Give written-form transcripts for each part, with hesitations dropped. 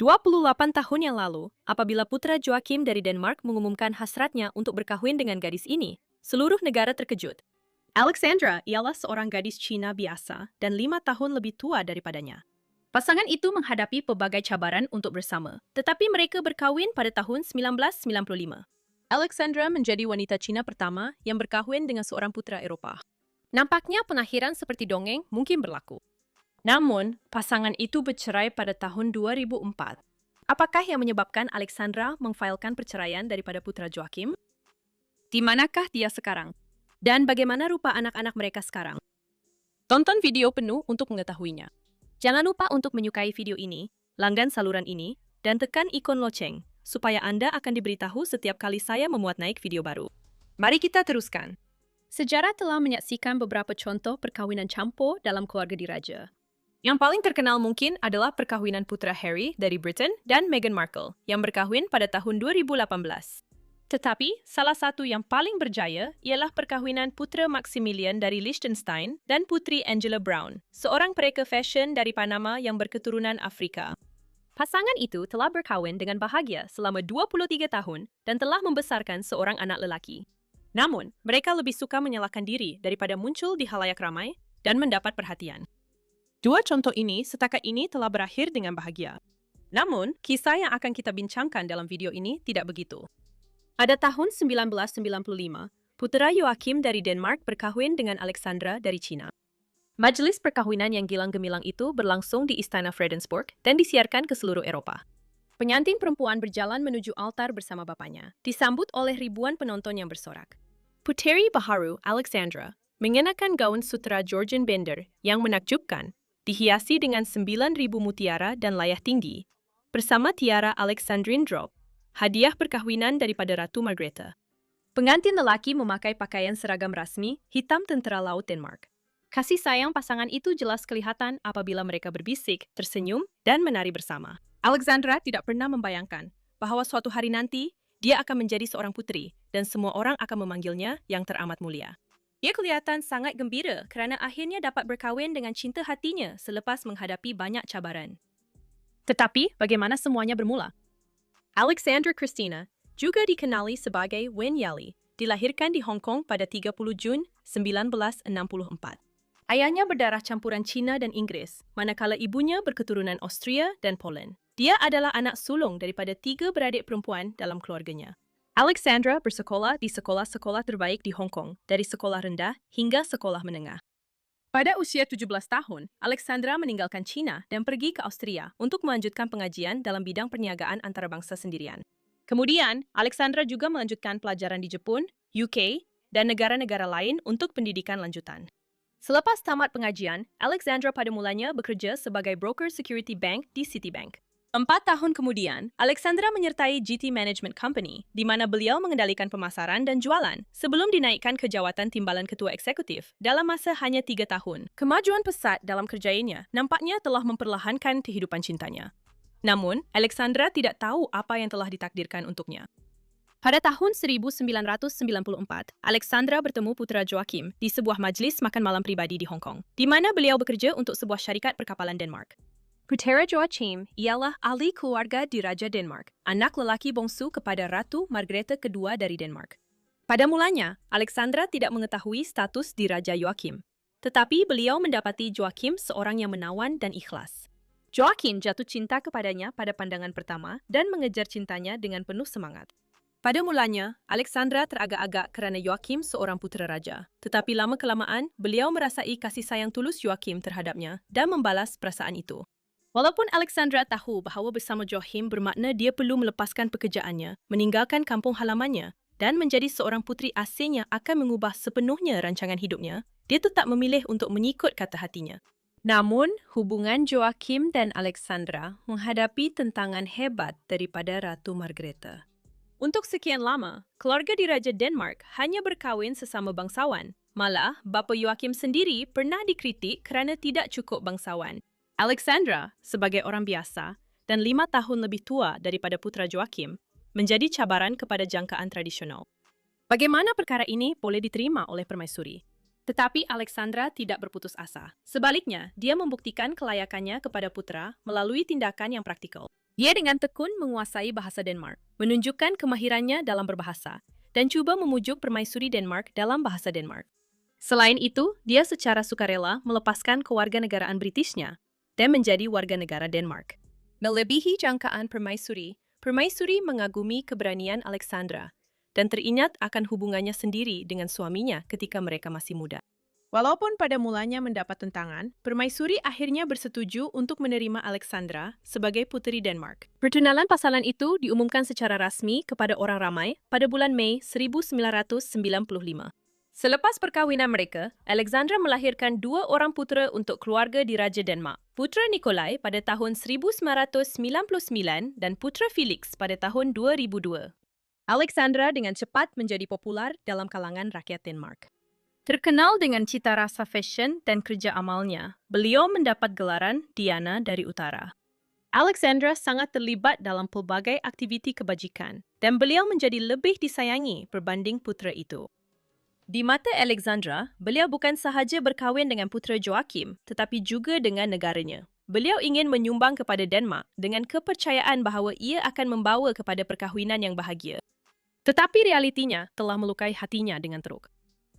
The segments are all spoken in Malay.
28 tahun yang lalu, apabila putra Joachim dari Denmark mengumumkan hasratnya untuk berkahwin dengan gadis ini, seluruh negara terkejut. Alexandra ialah seorang gadis Cina biasa dan 5 tahun lebih tua daripadanya. Pasangan itu menghadapi pelbagai cabaran untuk bersama, tetapi mereka berkahwin pada tahun 1995. Alexandra menjadi wanita Cina pertama yang berkahwin dengan seorang putra Eropah. Nampaknya pengakhiran seperti dongeng mungkin berlaku. Namun, pasangan itu bercerai pada tahun 2004. Apakah yang menyebabkan Alexandra memfailkan perceraian daripada putra Joachim? Di manakah dia sekarang? Dan bagaimana rupa anak-anak mereka sekarang? Tonton video penuh untuk mengetahuinya. Jangan lupa untuk menyukai video ini, langgan saluran ini, dan tekan ikon loceng, supaya Anda akan diberitahu setiap kali saya memuat naik video baru. Mari kita teruskan. Sejarah telah menyaksikan beberapa contoh perkawinan campur dalam keluarga diraja. Yang paling terkenal mungkin adalah perkawinan putra Harry dari Britain dan Meghan Markle yang berkahwin pada tahun 2018. Tetapi, salah satu yang paling berjaya ialah perkawinan putra Maximilian dari Liechtenstein dan putri Angela Brown, seorang pereka fashion dari Panama yang berketurunan Afrika. Pasangan itu telah berkahwin dengan bahagia selama 23 tahun dan telah membesarkan seorang anak lelaki. Namun, mereka lebih suka menyalahkan diri daripada muncul di halayak ramai dan mendapat perhatian. Dua contoh ini setakat ini telah berakhir dengan bahagia. Namun, kisah yang akan kita bincangkan dalam video ini tidak begitu. Pada tahun 1995, putera Joachim dari Denmark berkahwin dengan Alexandra dari Cina. Majelis perkawinan yang gilang gemilang itu berlangsung di Istana Fredensborg dan disiarkan ke seluruh Eropa. Pengantin perempuan berjalan menuju altar bersama bapaknya, disambut oleh ribuan penonton yang bersorak. Puteri baharu Alexandra mengenakan gaun sutera Georgian Bender yang menakjubkan, dihiasi dengan 9.000 mutiara dan layah tinggi, bersama tiara Alexandrine drop, hadiah perkahwinan daripada Ratu Margrethe. Pengantin lelaki memakai pakaian seragam rasmi hitam Tentera Laut Denmark. Kasih sayang pasangan itu jelas kelihatan apabila mereka berbisik, tersenyum, dan menari bersama. Alexandra tidak pernah membayangkan bahwa suatu hari nanti dia akan menjadi seorang putri dan semua orang akan memanggilnya yang teramat mulia. Dia kelihatan sangat gembira kerana akhirnya dapat berkahwin dengan cinta hatinya selepas menghadapi banyak cabaran. Tetapi, bagaimana semuanya bermula? Alexandra Christina, juga dikenali sebagai Wen Yali, dilahirkan di Hong Kong pada 30 Jun 1964. Ayahnya berdarah campuran Cina dan Inggris, manakala ibunya berketurunan Austria dan Poland. Dia adalah anak sulung daripada 3 beradik perempuan dalam keluarganya. Alexandra bersekolah di sekolah-sekolah terbaik di Hong Kong, dari sekolah rendah hingga sekolah menengah. Pada usia 17 tahun, Alexandra meninggalkan China dan pergi ke Austria untuk melanjutkan pengajian dalam bidang perniagaan antarabangsa sendirian. Kemudian, Alexandra juga melanjutkan pelajaran di Jepun, UK, dan negara-negara lain untuk pendidikan lanjutan. Selepas tamat pengajian, Alexandra pada mulanya bekerja sebagai broker security bank di Citibank. 4 tahun kemudian, Alexandra menyertai GT Management Company, di mana beliau mengendalikan pemasaran dan jualan, sebelum dinaikkan ke jawatan timbalan ketua eksekutif dalam masa hanya 3 tahun. Kemajuan pesat dalam kerjanya nampaknya telah memperlahankan kehidupan cintanya. Namun, Alexandra tidak tahu apa yang telah ditakdirkan untuknya. Pada tahun 1994, Alexandra bertemu putra Joachim di sebuah majlis makan malam pribadi di Hong Kong, di mana beliau bekerja untuk sebuah syarikat perkapalan Denmark. Putera Joachim ialah ahli keluarga di Raja Denmark, anak lelaki bongsu kepada Ratu Margrethe II dari Denmark. Pada mulanya, Alexandra tidak mengetahui status di Raja Joachim, tetapi beliau mendapati Joachim seorang yang menawan dan ikhlas. Joachim jatuh cinta kepadanya pada pandangan pertama dan mengejar cintanya dengan penuh semangat. Pada mulanya, Alexandra teragak-agak kerana Joachim seorang putera raja, tetapi lama-kelamaan beliau merasai kasih sayang tulus Joachim terhadapnya dan membalas perasaan itu. Walaupun Alexandra tahu bahawa bersama Joachim bermakna dia perlu melepaskan pekerjaannya, meninggalkan kampung halamannya, dan menjadi seorang putri asing yang akan mengubah sepenuhnya rancangan hidupnya, dia tetap memilih untuk mengikut kata hatinya. Namun, hubungan Joachim dan Alexandra menghadapi tentangan hebat daripada Ratu Margrethe. Untuk sekian lama, keluarga di Raja Denmark hanya berkahwin sesama bangsawan. Malah, bapa Joachim sendiri pernah dikritik kerana tidak cukup bangsawan. Alexandra, sebagai orang biasa dan 5 tahun lebih tua daripada putra Joachim, menjadi cabaran kepada jangkaan tradisional. Bagaimana perkara ini boleh diterima oleh permaisuri? Tetapi Alexandra tidak berputus asa. Sebaliknya, dia membuktikan kelayakannya kepada putra melalui tindakan yang praktikal. Dia dengan tekun menguasai bahasa Denmark, menunjukkan kemahirannya dalam berbahasa, dan cuba memujuk permaisuri Denmark dalam bahasa Denmark. Selain itu, dia secara sukarela melepaskan kewarganegaraan Britishnya dan menjadi warga negara Denmark. Melebihi jangkaan permaisuri, permaisuri mengagumi keberanian Alexandra dan teringat akan hubungannya sendiri dengan suaminya ketika mereka masih muda. Walaupun pada mulanya mendapat tentangan, permaisuri akhirnya bersetuju untuk menerima Alexandra sebagai puteri Denmark. Pertunalan pasangan itu diumumkan secara rasmi kepada orang ramai pada bulan Mei 1995. Selepas perkawinan mereka, Alexandra melahirkan 2 orang putera untuk keluarga di Raja Denmark. Putera Nikolai pada tahun 1999 dan putera Felix pada tahun 2002. Alexandra dengan cepat menjadi popular dalam kalangan rakyat Denmark. Terkenal dengan cita rasa fashion dan kerja amalnya, beliau mendapat gelaran Diana dari Utara. Alexandra sangat terlibat dalam pelbagai aktiviti kebajikan dan beliau menjadi lebih disayangi berbanding putera itu. Di mata Alexandra, beliau bukan sahaja berkahwin dengan putera Joachim, tetapi juga dengan negaranya. Beliau ingin menyumbang kepada Denmark dengan kepercayaan bahawa ia akan membawa kepada perkahwinan yang bahagia. Tetapi realitinya telah melukai hatinya dengan teruk.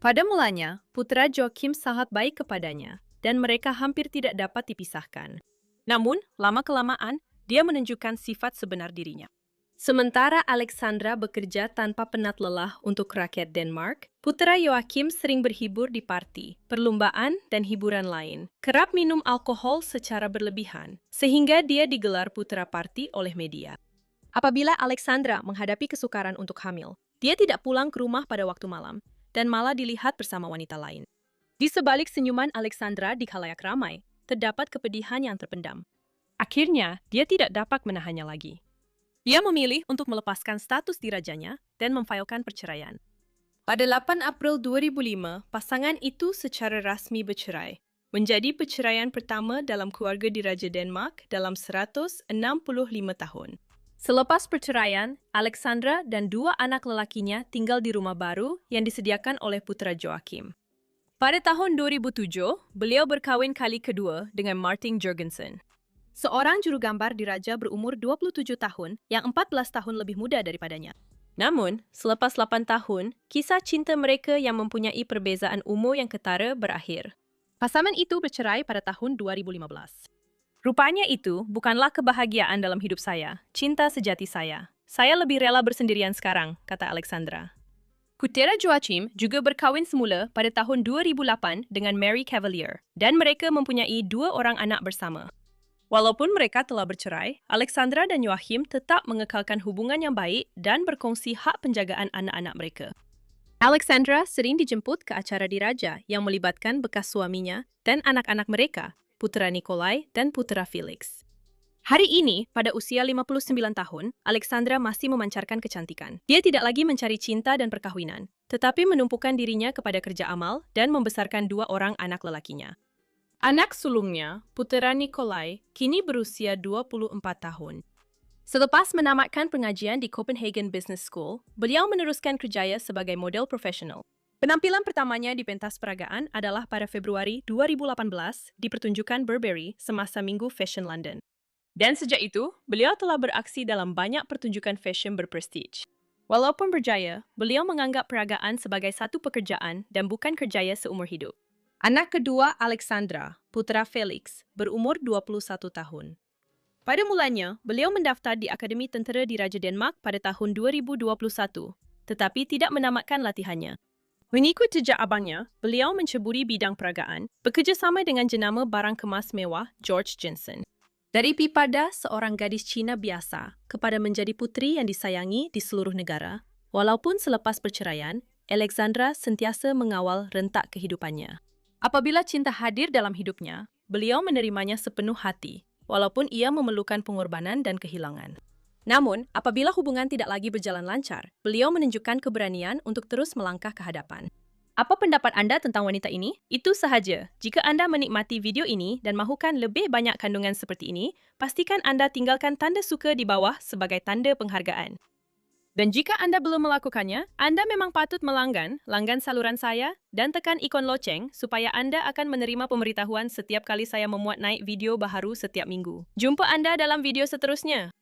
Pada mulanya, putera Joachim sangat baik kepadanya, dan mereka hampir tidak dapat dipisahkan. Namun, lama-kelamaan, dia menunjukkan sifat sebenar dirinya. Sementara Alexandra bekerja tanpa penat lelah untuk rakyat Denmark, putera Joachim sering berhibur di parti, perlombaan, dan hiburan lain. Kerap minum alkohol secara berlebihan, sehingga dia digelar putera parti oleh media. Apabila Alexandra menghadapi kesukaran untuk hamil, dia tidak pulang ke rumah pada waktu malam, dan malah dilihat bersama wanita lain. Di sebalik senyuman Alexandra di khalayak ramai, terdapat kepedihan yang terpendam. Akhirnya, dia tidak dapat menahannya lagi. Dia memilih untuk melepaskan status dirajanya dan memfailkan perceraian. Pada 8 April 2005, pasangan itu secara rasmi bercerai, menjadi perceraian pertama dalam keluarga diraja Denmark dalam 165 tahun. Selepas perceraian, Alexandra dan 2 anak lelakinya tinggal di rumah baru yang disediakan oleh putera Joachim. Pada tahun 2007, beliau berkahwin kali kedua dengan Martin Jørgensen, seorang juru gambar diraja berumur 27 tahun yang 14 tahun lebih muda daripadanya. Namun, selepas 8 tahun, kisah cinta mereka yang mempunyai perbezaan umur yang ketara berakhir. Pasangan itu bercerai pada tahun 2015. Rupanya itu bukanlah kebahagiaan dalam hidup saya, cinta sejati saya. Saya lebih rela bersendirian sekarang, kata Alexandra. Putera Joachim juga berkahwin semula pada tahun 2008 dengan Mary Cavalier, dan mereka mempunyai 2 orang anak bersama. Walaupun mereka telah bercerai, Alexandra dan Joachim tetap mengekalkan hubungan yang baik dan berkongsi hak penjagaan anak-anak mereka. Alexandra sering dijemput ke acara diraja yang melibatkan bekas suaminya dan anak-anak mereka, putera Nikolai dan putera Felix. Hari ini, pada usia 59 tahun, Alexandra masih memancarkan kecantikan. Dia tidak lagi mencari cinta dan perkahwinan, tetapi menumpukan dirinya kepada kerja amal dan membesarkan 2 orang anak lelakinya. Anak sulungnya, putera Nikolai, kini berusia 24 tahun. Selepas menamatkan pengajian di Copenhagen Business School, beliau meneruskan kerjaya sebagai model profesional. Penampilan pertamanya di pentas peragaan adalah pada Februari 2018 di pertunjukan Burberry semasa Minggu Fashion London. Dan sejak itu, beliau telah beraksi dalam banyak pertunjukan fashion berprestige. Walaupun berjaya, beliau menganggap peragaan sebagai satu pekerjaan dan bukan kerjaya seumur hidup. Anak kedua Alexandra, putera Felix, berumur 21 tahun. Pada mulanya, beliau mendaftar di Akademi Tentera Diraja Denmark pada tahun 2021, tetapi tidak menamatkan latihannya. Mengikut jejak abangnya, beliau menceburi bidang peragaan, bekerjasama dengan jenama barang kemas mewah George Jensen. Dari pipada seorang gadis Cina biasa kepada menjadi puteri yang disayangi di seluruh negara, walaupun selepas perceraian, Alexandra sentiasa mengawal rentak kehidupannya. Apabila cinta hadir dalam hidupnya, beliau menerimanya sepenuh hati, walaupun ia memerlukan pengorbanan dan kehilangan. Namun, apabila hubungan tidak lagi berjalan lancar, beliau menunjukkan keberanian untuk terus melangkah ke hadapan. Apa pendapat Anda tentang wanita ini? Itu sahaja. Jika Anda menikmati video ini dan mahukan lebih banyak kandungan seperti ini, pastikan Anda tinggalkan tanda suka di bawah sebagai tanda penghargaan. Dan jika Anda belum melakukannya, Anda memang patut langgan saluran saya dan tekan ikon loceng supaya Anda akan menerima pemberitahuan setiap kali saya memuat naik video baharu setiap minggu. Jumpa Anda dalam video seterusnya.